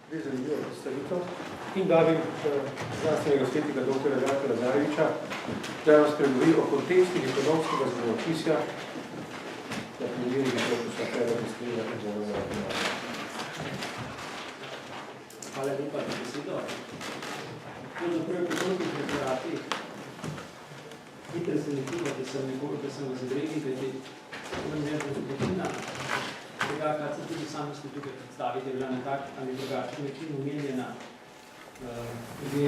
Res zanimivo predstavitev in davim znanstvenega svetnika dr. Žarka Lazareviča, da nam spregovori o kontekstih ekonomskega zgodovpisja na primerih fokusa Fera Pistelja in Zavoja. Hvala lepa za besedo. Pravzaprav po tolikih referatih hitro se nekima, da sem v zadregi, da je večina tega, kar se tudi sami ste tukaj predstaviti, je bila na tak ali drugačen način omenjena tudi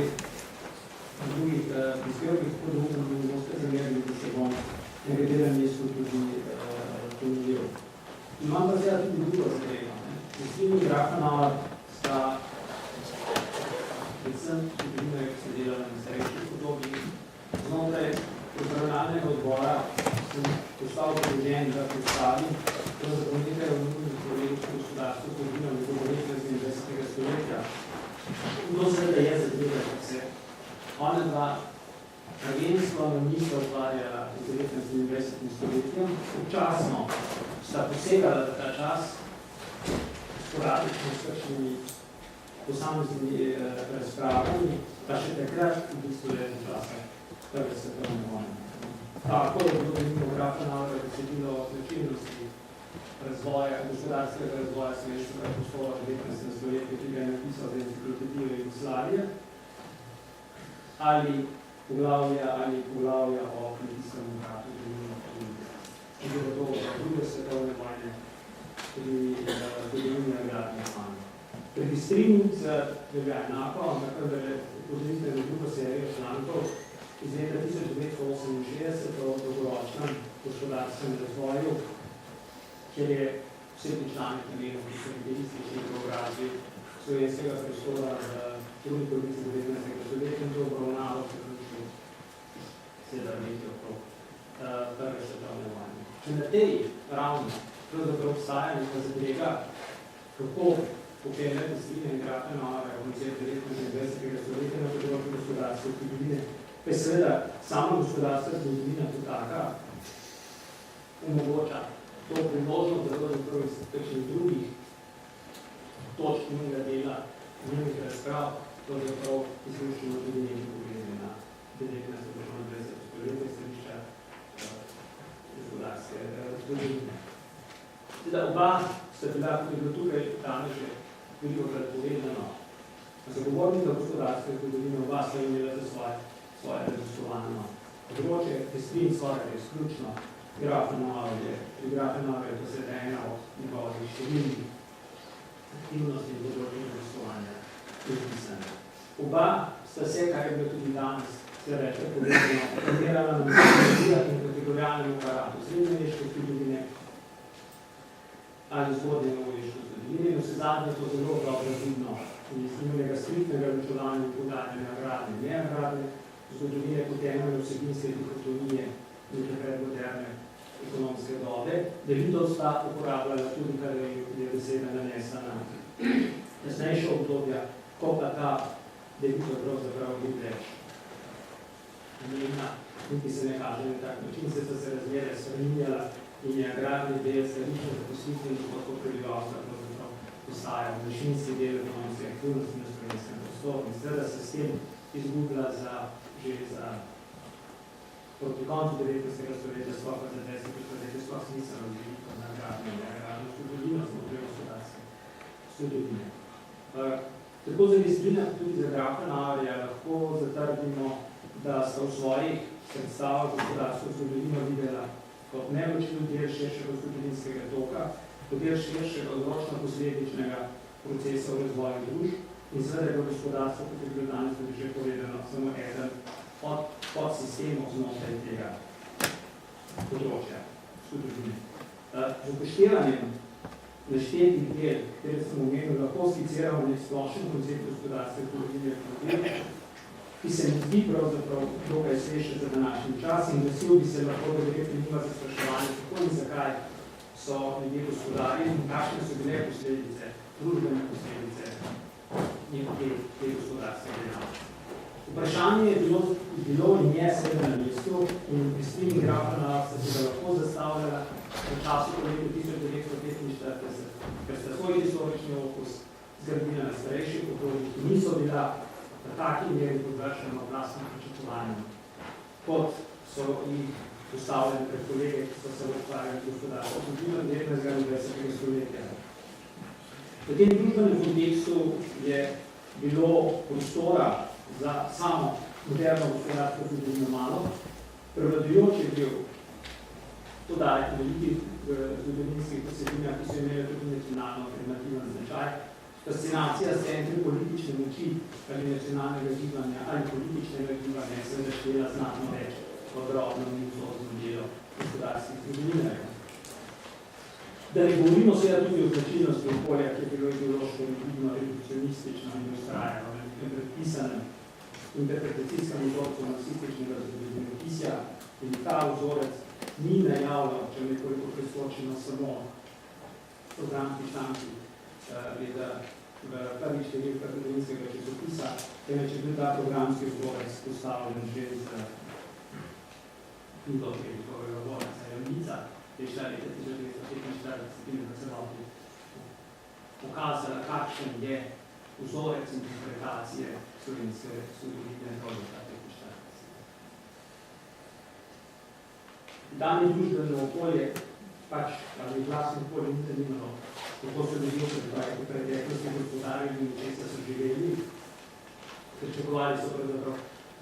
drugih prispevkih, tako da upam, da ne boste zamerili, da se bom na katerem mestu tudi ponovil. Imam pa zdaj tudi drugo zadevo. Kristin in Grafanova sta predvsem približno, ko se delala na starejših podobih. Znotraj upravljalnega odbora sem postal predložen, da predstavim pravzaprav nekaj o nujnih gospodarstvu podvino nekoliko 20. stoletja. To seveda je zadeva, da se ona dva prvenstvo nista ustvarjala v 19. in 20. stoletjem. Občasno sta posegala za ta čas sporadično s kakšnimi posameznimi razpravami, pa še takrat v bistvu le za časa prve svetovne vojne. Tako je bilo zanimivo Grafanova besedilo o značilnosti razvoja, gospodarskega razvoja slovenskega prostora v 19. stoletju, ki ga je napisal za enciklopedijo Jugoslavije, ali poglavja o kmetijskem vratu, ki je bilo to druge svetovne vojne, tudi zgodovine agrarne vojne. Registrin se velja enako, ampak da je pozorite na drugo serijo člankov iz leta 1968 o dolgoročnem gospodarskem razvoju, kjer je vsemi članek namenil, ki so idealistični geografi slovenskega prostora v drugi polovici 19. stoletja in to obravnavo približno 7 let okrog prve svetovne vojne. Če na tej ravni pravzaprav obstaja neka zadrega, kako popeljati Stine in Grafanova koncept 19. stoletja na področju gospodarske zgodovine, pa je seveda sama gospodarska zgodovina kot taka omogoča to priložnost, da pravzaprav iz kakšnih drugih točk njega dela, njegih razprav, pravzaprav izlučimo tudi nekaj poglede na 19. stoletje središča gospodarske zgodovine. Teda oba sta bila, kot je bilo tukaj danes že veliko krat povedano, zagovornika gospodarske zgodovine, oba sta imela za svoje raziskovano področje, Kristin svoje je izključno Grafanova je to seveda ena od njegovih številnih aktivnosti in področja raziskovanja pripisane. Oba sta se, kar je bilo tudi danes, se reče povedano, operala na metodologijah in kategorijalnem aparatu srednjeveške zgodovine ali zgodnje novoveške zgodovine in vse zadnje to zelo dobro vidno iz njihovega striktnega ločevanja in poudarjanja agrarne in neagradne zgodovine kot temeljne vsebinske dihotomije in takrat moderne ekonomske dobe. Delitev sta uporabljala tudi, kar je beseda nanesa na kasnejša obdobja, ko pa ta delitev pravzaprav ni več pomembna, niti se ne kaže na tak način, se razmere spreminjala in je agrarni del stališče zaposlitve in dohodkov prebivalstva pravzaprav postaja manjšinski del ekonomske aktivnosti na slovenskem prostoru in seveda se s tem izgubila že za proti koncu 19. stoletja, sploh pa za 20. stoletja, sploh smiselno veliko na agrarno zgodovino, znotraj gospodarske zgodovine. Tako za Kristina, tudi za Grafanova lahko zatrdimo, da sta v svojih predstavah gospodarsko zgodovino videla kot neločljiv del širšega zgodovinskega toka, kot del širšega odročno-posledičnega procesa v razvoju družb in seveda gospodarstvo, kot je bilo danes tudi že povedano, samo eden od podsistemov znotraj tega področja zgodovine. Z upoštevanjem naštetih del, kateri sem omenil, lahko skiciramo nek splošen koncept gospodarske zgodovine, ki se mi zdi pravzaprav dokaj sveže za današnji čas in glasil bi se lahko, da verjetno nima za spraševanje, kako in zakaj so ljudje gospodarji in kakšne so bile posledice, družbene posledice te gospodarske dejavnosti. Vprašanje je bilo in je seveda na mestu in Kristin in Grafanova sta se ga lahko zastavljala v času po letu 1945, ker sta svoj historični opus zgradila na starejših obdobjih, ki niso bila v taki meri podvršena oblastnim pričakovanjem, kot so jih postavljeni pred kolege, ki so se ukvarjali gospodarstvo kulturo 19. stoletja. V tem družbenem kontekstu je bilo prostora za samo moderno gospodarstvo kulturno malo. Prevladujoč je bil podarek velikih zgodovinskih posebinah, ki so imeli tudi nacionalno alternativen značaj. Fascinacija s centri politične moči ali nacionalnega gibanja ali političnega gibanja je seveda štela znatno več od drobno nizozno delo gospodarskih zgodovinarjev. Da ne govorimo seveda tudi o značilnosti okolja, ki je bilo ideološko rigidno, redukcionistično in ustrajeno v nekem predpisanem interpretacijskem vzorcu marksističnega zgodovinopisja in ta vzorec ni najavljal, če nekoliko preskočeno samo programski članki leta v prvih številkah zgodovinskega časopisa, temveč je bil ta programski vzorec postavljen že z knjigo Kredikovega Vorca Javnica, ki je šla leta 1945 in v celoti pokazala, kakšen je vzorec interpretacije slovenske zgodovine od leta 1945. Danes družbeno okolje, pač ali glasno okolje ni zanimalo, kako so ljudje v preteklosti gospodarili in česa so živeli. Pričakovali so pravzaprav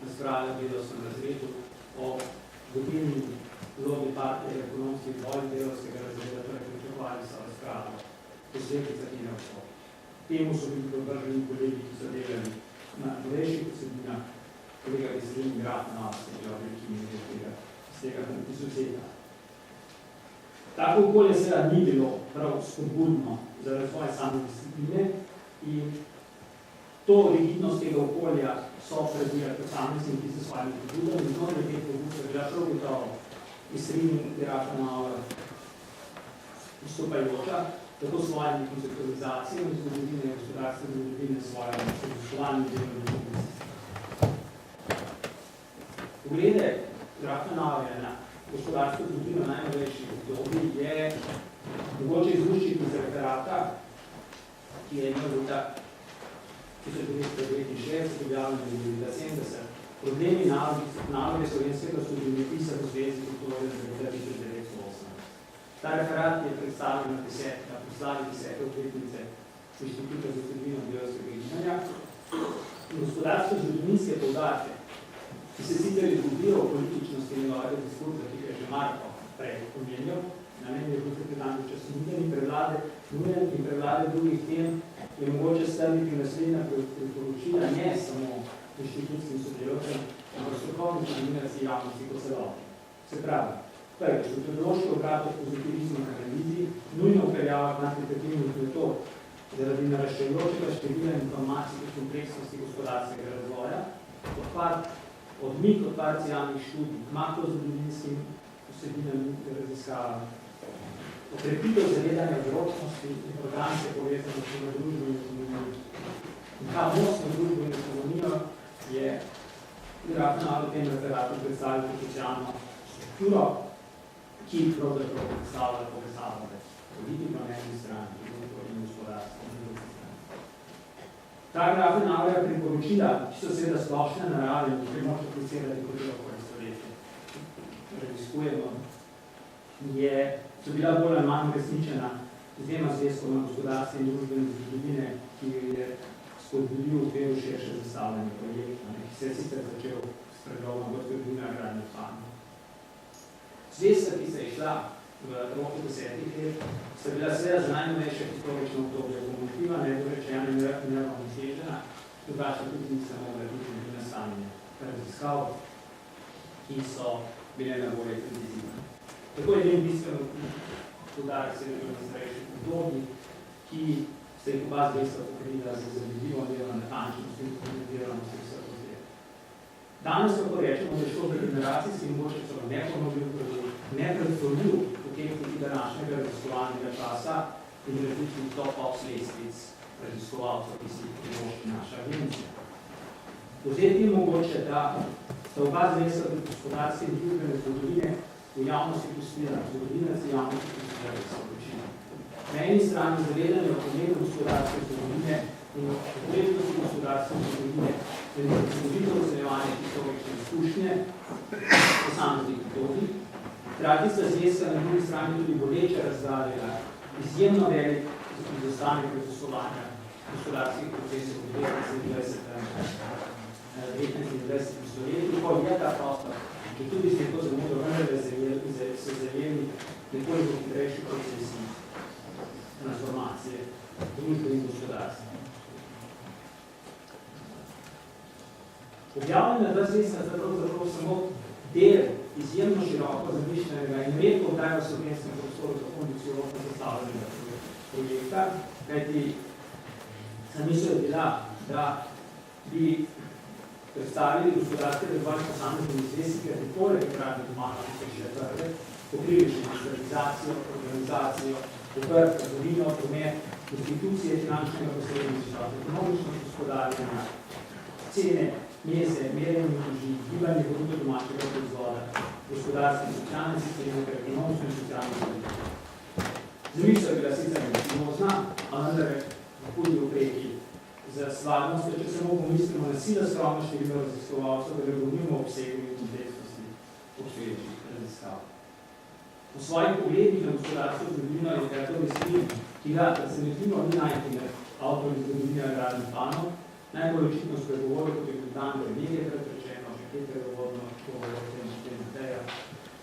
razprave v delovskem razredu o vodilni vlogi partije ekonomskih vojn delovskega razreda, torej pričakovali so razpravo posledicah in vstop. Temu so bili podvrženi kolegi, ki so delali na novejših posebinah, kolega Veselin Graf na iz tega izuzeta. Tako okolje seveda ni bilo prav spodbudno za razvoj same discipline in to rigidnost tega okolja so predvijali posamezniki s svojimi pobudami in znotraj teh pobud je bila prav gotovo izsrednji Grafenauer vstopajoča, tako s svojimi konceptualizacijami zgodovine in gospodarske zgodovine svojim raziskovanjem delovnih publicistov. Poglede Grafenauerja na gospodarsko zgodovino najnovejših obdobij je mogoče izluščiti iz referata, ki je imel leta 1969, objavljeno leta 70, problemi naloge slovenskega zgodovinopisja v zvezi kulture leta 1908. Ta referat je predstavljen na proslavi 10. obletnice Inštituta za zgodovino delovskega gibanja. Gospodarsko-zgodovinske poudarke, ki se sicer izgubijo v političnosti njegovega diskurza, ki je že Marko prej omenjal, namen je bil sekretarni čas nujen in prevlade drugih tem, je mogoče staviti naslednja priporočila ne samo inštitutskim sodelavcem, ampak strokovni koordinaciji javnosti kot celoti. Se pravi, prvič, metodološki obrat od pozitivizma na reviziji nujno upeljava kvantitativnih metod zaradi naraščajočega števila informacij in kompleksnosti gospodarskega razvoja, odmik od parcialnih študij k makrozgodovinskim vsebinam in raziskavam, okrepitev zavedanja vzročnosti in organske povezanosti na družbeno ekonomijo. In ta most na družbeno ekonomijo je Grafenauer v tem referatu predstavil socialno strukturo, ki pravzaprav predstavlja povezavo med politiko na eni strani in gospodarstvo na drugi strani. Ta Grafenauerja priporočila, ki so seveda splošne narave in ki možno aplicirati kot okoli stoletje, raziskujemo, so bila bolj ali manj resničena z dvema zvezkoma gospodarske in družbene zgodovine, ki je spodbudil v delu širše zastavljanje projekta, ki se je sicer začel s predlogom v zgodovina gradnje fana. Zvezka, ki se je šla v roku 10 let, sta bila seveda za najnovejše historično obdobje komunitiva, nedorečena in neravnotežena, drugače tudi ni samo biti nastavljene raziskav, ki so bile na bolje intenzivne. Tako je njen bistveno poudarek seveda na starejših obdobjih, ki se jih oba zvezka pokrila za zavidljivo delo natančnost in koordiniranost vseh ozirov. Danes lahko rečemo, da je šlo za generacijski mogoče celo nepredstavljiv potek tudi današnjega raziskovalnega časa in različnih top-up lestvic raziskovalcev, ki si jih privošči naša agencija. Vzeti je mogoče, da sta oba zvezka pri gospodarske in družbene zgodovine v javnosti pustila, zgodovinac javnosti pustila, da se odločila. Na eni strani zavedanje o pomenu gospodarske zgodovine in potrebnosti gospodarske zgodovine, celovito ocenjevanje historične izkušnje posameznih obdobij. Hkrati sta zvezka na drugi strani tudi boleče razgledala izjemno velik izostanek razoslovanja gospodarskih procesov v 19. stoletju, ko je ta prostor, če tudi se je to zamudo vendar, so zajeli nekoliko hitrejši procesi transformacije družbe in gospodarstva. Objavljena ta zvezka je pravzaprav samo del izjemno široko zamišljenega in redko kdaj v slovenskem prostoru za kondicionalno zastavljenega projekta, kajti zamisel je bila, da bi predstavili gospodarske razvoj posameznimi zvezki, ker bi poleg ekrati domano, ki so še prve, pokrili še industrializacijo, organizacijo, obrt, trgovino, promet, institucije finančnega posredništva, ekonomično gospodarjenja, cene, meze, merjenje drži, gibanje bruto domačega proizvoda, gospodarske in socialne sisteme, ter ekonomsko in socialne politike. Zamisel je bila sicer nemožna, a vendar hudi ukrepi za stvarnostjo, če samo pomislimo na sila skromno število raziskovalcev, da govorimo o obsegu in kompleksnosti obstoječih raziskav. V svojih pogledih na gospodarstvo zgodovino je Hertog Westlin, ki ga presenetimo ni najtimer avtor iz zgodovine agrarnih panov, najbolj očitno spregovoril, kot je Britan nekajkrat rečeno, že Peter Vodno, Kovolov in Štenateja,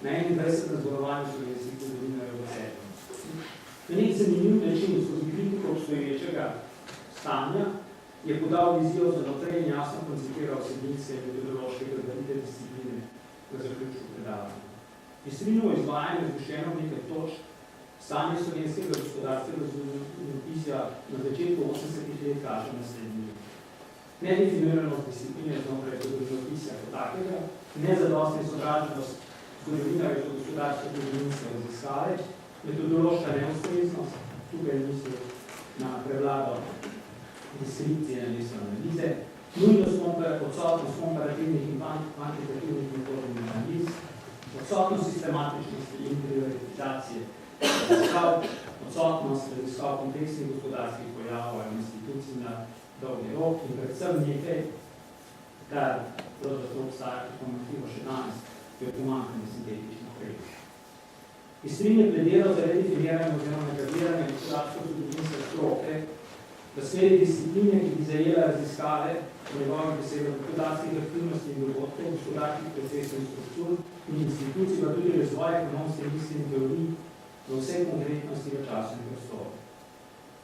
na 21. zborovanju slovenskih zgodovinarjev v Celju. Na nek zanimiv način skozi kritiko obstoječega stanja je podal vizijo za naprej in jasno koncipiral vsebinske in metodološke gradovite discipline v zaključku predavanja. Istrinovo izvajanje zgoščeno v nekaj točk stanje slovenskega gospodarskega zgodovizija na začetku 80-ih let kaže naslednji. Nedefiniranost discipline znotraj zgodovinopisja kot takega, nezadostna sovražnost zgodovinarjev za gospodarske zgodovinske raziskave, metodološka neustreznost, tukaj mislim na prevlado deskripcije na mesto analize, nujnost odsotnost komparativnih in kvantitativnih metodnih analiz, odsotnost sistematičnosti in prioritizacije raziskav, odsotnost raziskav kompleksnih gospodarskih pojavov in institucij na dolgi rok in predvsem nekaj, kar pravzaprav obstaja kot pomanjkljivo še danes, je pomanjkanje sintetičnih ukrepov. Istrin je plediral za redefiniranje oziroma negaviranje gospodarsko-zgodovinske stroke v sferi discipline, ki bi zajela raziskave v njegovih besedah gospodarskih aktivnosti in dogodkov, gospodarskih procesov in struktur in institucij, pa tudi razvoj ekonomske misli in teorij v vsej konkretnosti v času in prostoru.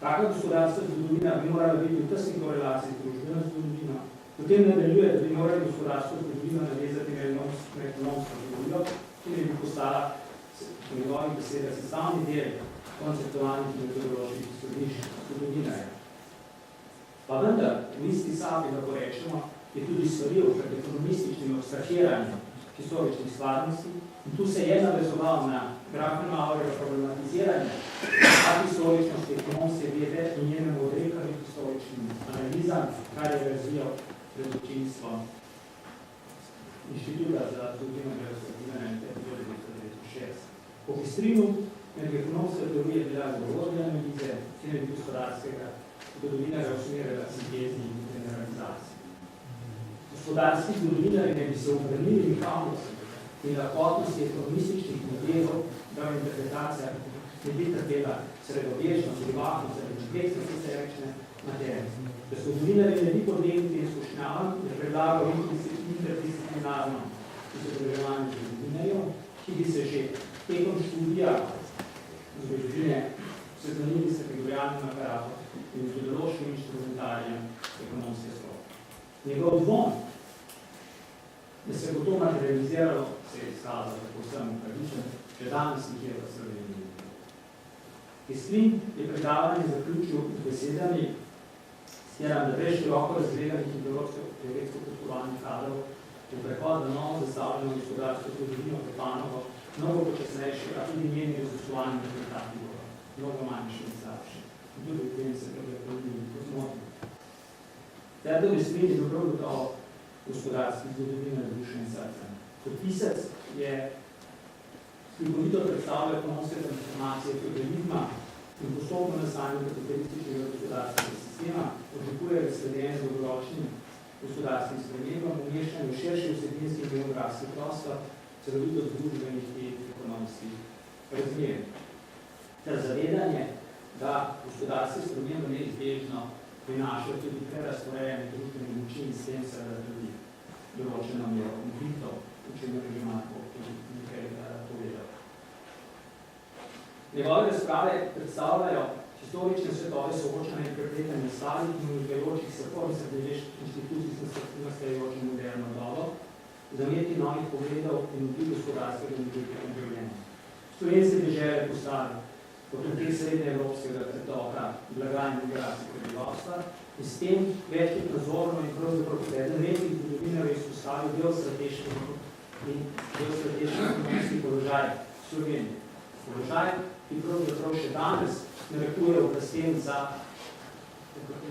Taka gospodarska zgodovina bi morala biti v tesni korelaciji z družbeno zgodovino, potem nadaljuje, da bi morali gospodarsko zgodovino navezati na ekonomsko zgodovino, ki bi postala po njegovih besedah sestavni del konceptualnih in metodoloških izhodišč zgodovinarja. Pa vendar, v isti sabi, lahko rečemo, je tudi stvaril pred ekonomističnim abstrahiranjem historičnih stvarnosti in tu se je navezoval na grafno aurega problematiziranja historičnosti ekonomske vede in njenemu odrekanju historičnim analizam, kar je razvijal pred občinstvom Inštituta za zgodovino in teorije 1996. Po Istrinu med ekonomske teorije bila zgovorne analize, cene gospodarskega zgodovinarja usmerjala sintezi in generalizacije. Gospodarski zgodovinarji ne bi se obrnili vihavnosti in lahkotnosti ekonomističnih modelov, da v interpretacijah ne bi trpela sredovečnost, privahnost ali kompleksnosti serične materije. Da zgodovinarji ne bi podlegli izkušnjavam, da predlagal interdisciplinarno izobraževanje zgodovinarjev, ki bi se že tekom študija zgodovine seznanili s kategoриjalnim aparatom in metodološkim instrumentarijem ekonomske stroke. Njegov dvom, da se bo to materializiralo, se je izkazalo tako vsem upravičen, če danes nikjer v Sloveniji. Istrин je predavanje zaključil z besedami, da brez široko razgledanih in teoretsko podkovanih kadrov v prehod na novo zastavljeno gospodarsko zgodovino Pepanovo mnogo počasnejši, a tudi njeni raziskovanji rezultati bodo mnogo manjši in slabši. In tudi v tem se pravzaprav posmotimo. Hertog Westlin je dobro gotovo gospodarski zgodovinar duše in srca. Kot pisec je slikovito predstavljal ekonomske transformacije feudalizma in postopno nastajanje kapitalističnega gospodarskega sistema, odlikuje sledenje z dolgoročnim gospodarskim spremembam, umeščanju širši vsebinski in geografski prostor, celovito družbenih in ekonomskih razmer. Ter zavedanje, da gospodarske spremembe neizbežno prinašajo tudi prerazporejanje družbenih moči in s tem se razredi določeno mero konfliktov, v čemer je Marko nekaj povedal. Njegove razprave predstavljajo historične svetove soočanja in prepletanja starih in uzgajočih se form institucij s nastajajočo moderno dobo, zameti novih pogledov in vpliv gospodarskega in družbenega življenja. Slovenske dežele postavi potem srednjeevropskega pretoka blaga in migracije prebivalstva in s tem večkrat nazorno in pravzaprav eden redkih zgodovinarjev izpostavil geostrateški ekonomski položaj Slovenije. Položaj, ki pravzaprav še danes narekuje oblastem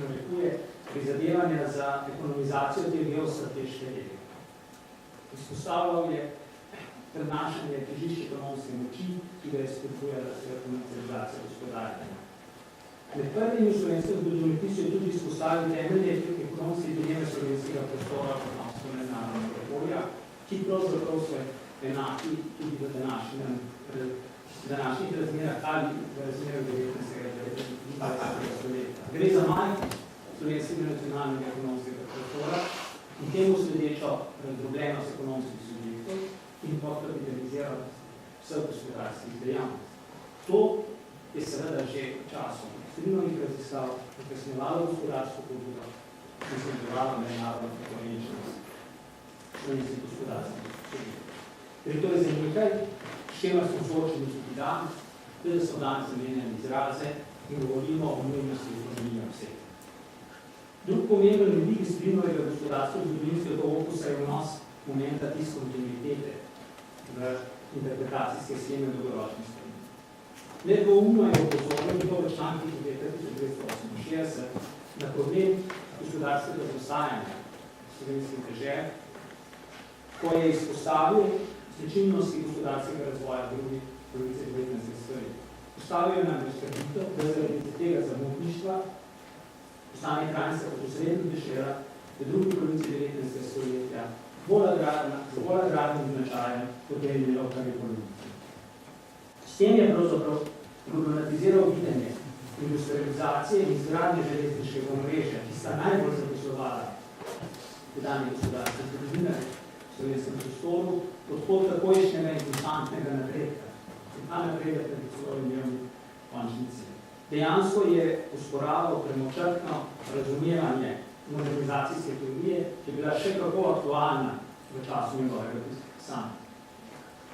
narekuje prizadevanja za ekonomizacijo te geostrateške regije. Izpostavljal je prenašanje težišče ekonomske moči, ki ga je spodbujala komercializacija gospodarjenja. Med prvimi slovenskih zgodovinopisci je tudi izpostavil temelje ekonomske dileme slovenskega prostora v odnosu mednarodnega okolja, ki pravzaprav so enaki tudi v današnjih razmerah ali v razmerah 19. stoletja. Gre za majhnost slovenskega nacionalnega ekonomskega prostora in temu sledečo razdrobljenost ekonomskih subjektov in podkapitaliziranost vseh gospodarskih dejavnosti. To je seveda že časom strinovih raziskav ukresnjevalo gospodarsko pobudo in sledovalo mednarodno konkurenčnost slovenskih gospodarskih subjektov. Ker to je za nekaj, s čemer smo soočeni tudi danes, da smo danes zamenjali izraze in govorimo o nujnosti ekonomije vseh. Drug pomemben vidik strinovega gospodarskega zgodovinskega okusa je vnos momenta diskontinuitete v interpretacijske scheme dolgoročne spremembe. Nedvoumno je opozoril to v člankih 1968 na problem gospodarskega zaostajanja slovenskih dežel, ko je izpostavil značilnosti gospodarskega razvoja drugi polovice 19. stoletja. Postavil je namreč trditev, da zaradi tega zamotništva postane Kranjska kot osrednja dežela v drugi polovici 19. stoletja bolj agrarnim značajem, kot je imelo v prvi polovici. S tem je pravzaprav problematiziral videnje industrializacije in izgradnje železniškega omrežja, ki sta najbolj zaposlovala podanje gospodarske zgodovine v slovenskem prostoru, odhod takojšnjega in konstantnega napredka. In ta napredek je celo imel končni cilj. Dejansko je osporaval premočrtno razumevanje modernizacijske teorije, ki je bila še kako aktualna v času njegovega pisanja.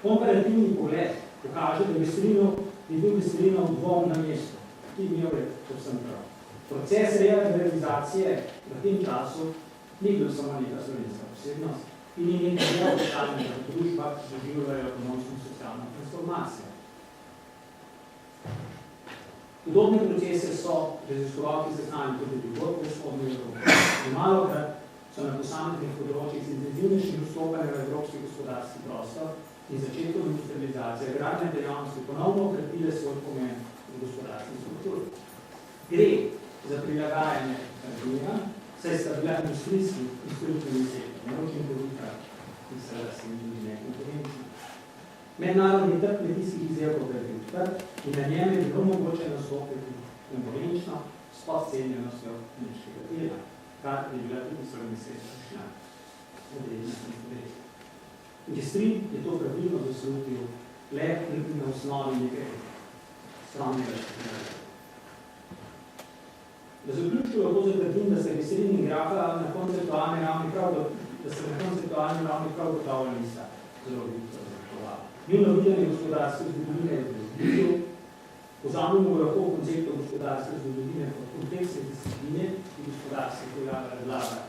Komparativni pogled pokaže, da je bil Vestrinov dvom na mestu, ki je imel povsem prav. Proces realizacije v tem času ni bil samo neka slovenska posebnost in ni nekaj neobičajnega, da družba doživljajo ekonomsko in socialno transformacijo. Podobne procese so raziskovalci zaznali tudi drugod v vzhodni Evropi. Malokrat so na posameznih področjih z intenzivnejšim vstopanjem v evropski gospodarski prostor in začetkom industrializacije agrarne dejavnosti ponovno okrepile svoj pomen v gospodarski strukturi. Gre za prilagajanje razumija, saj sta bila industrijski in storitveni sektor neučinkovita in seveda se tudi nekonkurenčna. Mednarodni trg kmetijskih izdelkov je bil odprt in na njem je bilo mogoče nastopiti konkurenčno s podcenjenostjo kmečkega dela, kar je bila tudi srednjesrednja odredna konkurenčna. Industrin je to pravilno zaslutil le na osnovi nekaj stranega številja. Da zaključku lahko zatrdim, da se Industrin in grafa na konceptualni ravni prav gotovo nista zelo veliko razlikovali. Njeno videnje gospodarske zgodovine je zbližil, pozamemo lahko v konceptu gospodarske zgodovine kot kompleksne discipline, ki gospodarske pojave razlaga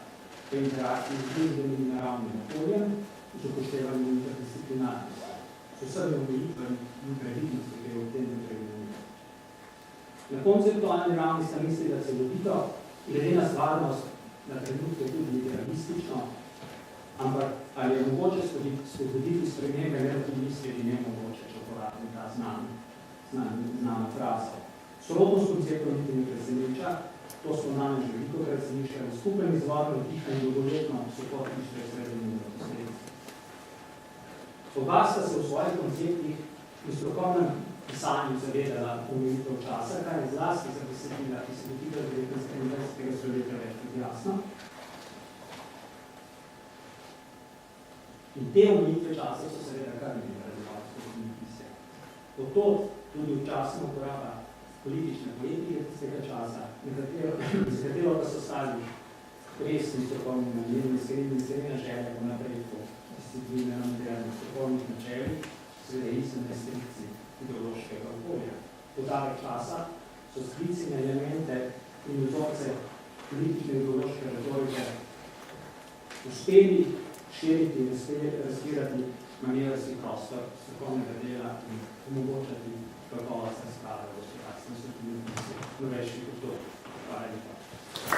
v interakciji z družbenim in naravnim okoljem, z upoštevanjem interdisciplinarnosti. So vsemi omejitvami in previdnosti, ki je v tem potrebno. Na konceptualni ravni sta mislila celovito, glede na stvarnost na trenutke tudi idealistično, ampak ali je mogoče spodbuditi spremembe relativistične in nemogoče, če uporabim ta znana fraza. Sorodnost konceptov niti ne preseneča, To smo namreč veliko krat razmišljali. Skupen izvor vdiha in dolgoletno so tisto srednje posledice. Oba sta se v svojih konceptih in strokovnem pisanju zavedala omejitev časa, kar je zlasti za besedila, ki se dotika 19. stoletja več kot jasno. In te omejitve časa so seveda kar nekaj razlikovati skozi pisje. Od tudi včasno uporaba politične politike tistega časa, za katero pa so stali resni strokovni nameni, srednja želja po napredku discipline na materialnih strokovnih načelih, seveda istem restrikciji ideološkega okolja. Podarek časa so sklici na elemente in vzorce politične ideološke retorike uspeli širiti in razkirati manevrski prostor strokovnega dela in omogočati kakovost razprave v gospodarskem svetu in novejših obdobjih. Hvala lepa.